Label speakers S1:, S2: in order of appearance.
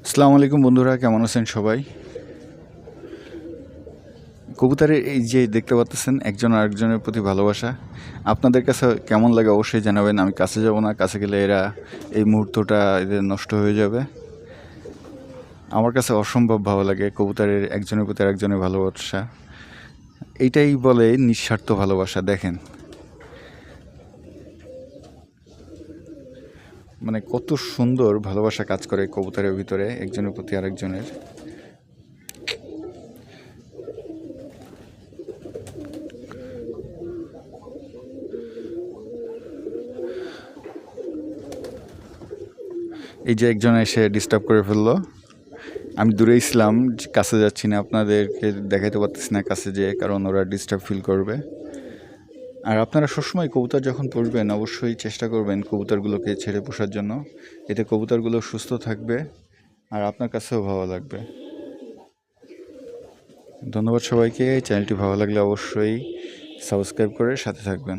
S1: আসসালামু আলাইকুম বন্ধুরা, কেমন আছেন সবাই? কবুতরের এই যে দেখতে পাচ্ছেন একজন আরেকজনের প্রতি ভালোবাসা, আপনাদের কাছে কেমন লাগে অবশ্যই জানাবেন। আমি কাছে যাব না, কাছে গেলে এরা এই মুহূর্তটা এদের নষ্ট হয়ে যাবে। আমার কাছে অসম্ভব ভালো লাগে কবুতরের একজনের প্রতি আরেকজনের ভালোবাসা। এইটাই বলে নিঃস্বার্থ ভালোবাসা। দেখেন মানে কত সুন্দর ভালোবাসা কাজ করে কবুতরের ভিতরে একজনের প্রতি আরেকজনের। এই যে একজন এসে ডিস্টার্ব করে ফেললো। আমি দূরেই ছিলাম, কাছে যাচ্ছি না, আপনাদেরকে দেখাইতে পারতেছি না কাছে যেয়ে, কারণ ওরা ডিস্টার্ব ফিল করবে। আর আপনারা সবসময় কবুতর যখন পুষবেন অবশ্যই চেষ্টা করবেন কবুতরগুলোকে ছেড়ে পোষার জন্য। এতে কবুতরগুলো সুস্থ থাকবে আর আপনার কাছেও ভালো লাগবে। ধন্যবাদ সবাইকে। চ্যানেলটি ভালো লাগলে অবশ্যই সাবস্ক্রাইব করে সাথে থাকবেন।